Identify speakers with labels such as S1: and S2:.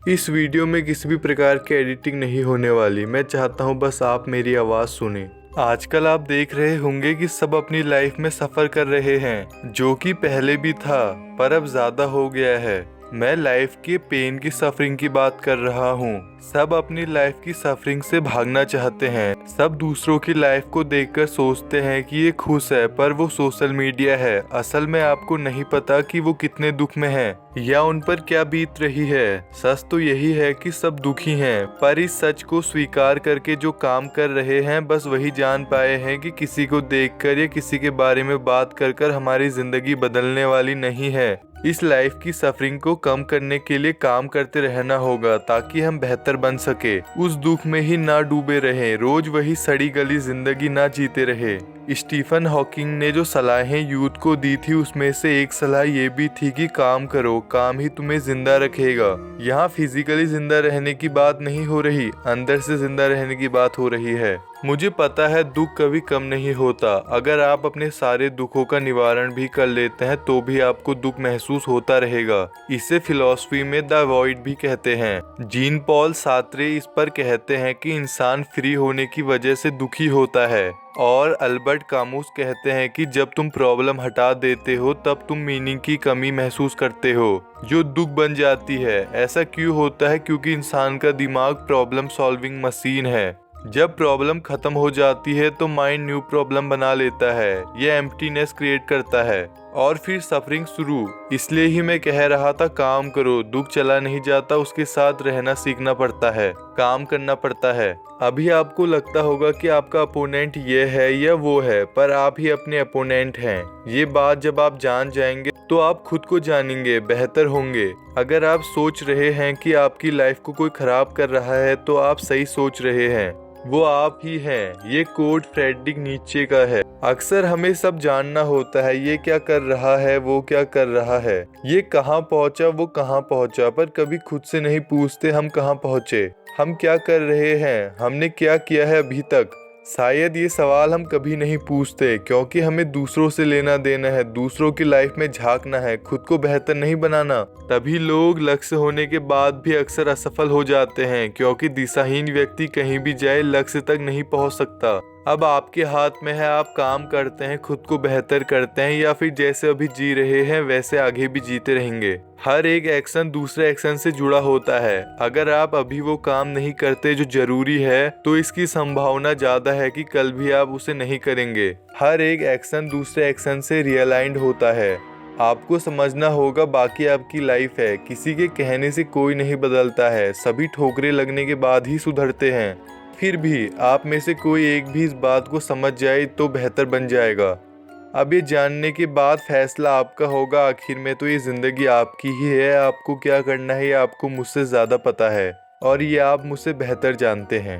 S1: इस वीडियो में किसी भी प्रकार की एडिटिंग नहीं होने वाली। मैं चाहता हूँ बस आप मेरी आवाज़ सुने। आजकल आप देख रहे होंगे कि सब अपनी लाइफ में सफ़र कर रहे हैं, जो कि पहले भी था पर अब ज़्यादा हो गया है। मैं लाइफ के पेन की सफरिंग की बात कर रहा हूँ। सब अपनी लाइफ की सफरिंग से भागना चाहते हैं। सब दूसरों की लाइफ को देखकर सोचते हैं कि ये खुश है, पर वो सोशल मीडिया है। असल में आपको नहीं पता कि वो कितने दुख में हैं या उन पर क्या बीत रही है। सच तो यही है कि सब दुखी हैं, पर इस सच को स्वीकार करके जो काम कर रहे हैं बस वही जान पाए हैं कि किसी को देखकर या किसी के बारे में बात कर कर हमारी जिंदगी बदलने वाली नहीं है। इस लाइफ की सफरिंग को कम करने के लिए काम करते रहना होगा ताकि हम बेहतर बन सके। उस दुख में ही ना डूबे रहें, रोज वही सड़ी गली जिंदगी ना जीते रहे। स्टीफन हॉकिंग ने जो सलाहें यूथ को दी थी उसमें से एक सलाह ये भी थी कि काम करो, काम ही तुम्हें जिंदा रखेगा। यहाँ फिजिकली जिंदा रहने की बात नहीं हो रही, अंदर से जिंदा रहने की बात हो रही है। मुझे पता है दुख कभी कम नहीं होता। अगर आप अपने सारे दुखों का निवारण भी कर लेते हैं तो भी आपको दुख महसूस होता रहेगा। इसे फिलॉसफी में द वॉइड भी कहते हैं। जीन पॉल सार्त्रे इस पर कहते हैं कि इंसान फ्री होने की वजह से दुखी होता है, और अल्बर्ट कामुस कहते हैं कि जब तुम प्रॉब्लम हटा देते हो तब तुम मीनिंग की कमी महसूस करते हो जो दुख बन जाती है। ऐसा क्यों होता है? क्योंकि इंसान का दिमाग प्रॉब्लम सॉल्विंग मशीन है। जब प्रॉब्लम खत्म हो जाती है तो माइंड न्यू प्रॉब्लम बना लेता है। यह एम्प्टीनेस क्रिएट करता है और फिर सफरिंग शुरू। इसलिए ही मैं कह रहा था काम करो। दुख चला नहीं जाता, उसके साथ रहना सीखना पड़ता है, काम करना पड़ता है। अभी आपको लगता होगा कि आपका अपोनेंट ये है या वो है, पर आप ही अपने अपोनेंट हैं। ये बात जब आप जान जाएंगे तो आप खुद को जानेंगे, बेहतर होंगे। अगर आप सोच रहे हैं कि आपकी लाइफ को कोई खराब कर रहा है तो आप सही सोच रहे हैं, वो आप ही हैं। ये कोड फ्रेडरिक नीचे का है। अक्सर हमें सब जानना होता है, ये क्या कर रहा है, वो क्या कर रहा है, ये कहाँ पहुँचा, वो कहाँ पहुँचा, पर कभी खुद से नहीं पूछते हम कहाँ पहुँचे, हम क्या कर रहे हैं, हमने क्या किया है अभी तक। शायद ये सवाल हम कभी नहीं पूछते क्योंकि हमें दूसरों से लेना देना है, दूसरों की लाइफ में झांकना है, खुद को बेहतर नहीं बनाना। तभी लोग लक्ष्य होने के बाद भी अक्सर असफल हो जाते हैं, क्योंकि दिशाहीन व्यक्ति कहीं भी जाए लक्ष्य तक नहीं पहुंच सकता। अब आपके हाथ में है, आप काम करते हैं, खुद को बेहतर करते हैं, या फिर जैसे अभी जी रहे हैं वैसे आगे भी जीते रहेंगे। हर एक एक्शन दूसरे एक्शन से जुड़ा होता है। अगर आप अभी वो काम नहीं करते जो जरूरी है तो इसकी संभावना ज्यादा है कि कल भी आप उसे नहीं करेंगे। हर एक एक्शन दूसरे एक्शन से रियलाइंड होता है। आपको समझना होगा बाकी आपकी लाइफ है, किसी के कहने से कोई नहीं बदलता है, सभी ठोकरें लगने के बाद ही सुधरते हैं। फिर भी आप में से कोई एक भी इस बात को समझ जाए तो बेहतर बन जाएगा। अब ये जानने के बाद फैसला आपका होगा। आखिर में तो ये जिंदगी आपकी ही है। आपको क्या करना है ये आपको मुझसे ज़्यादा पता है, और ये आप मुझसे बेहतर जानते हैं।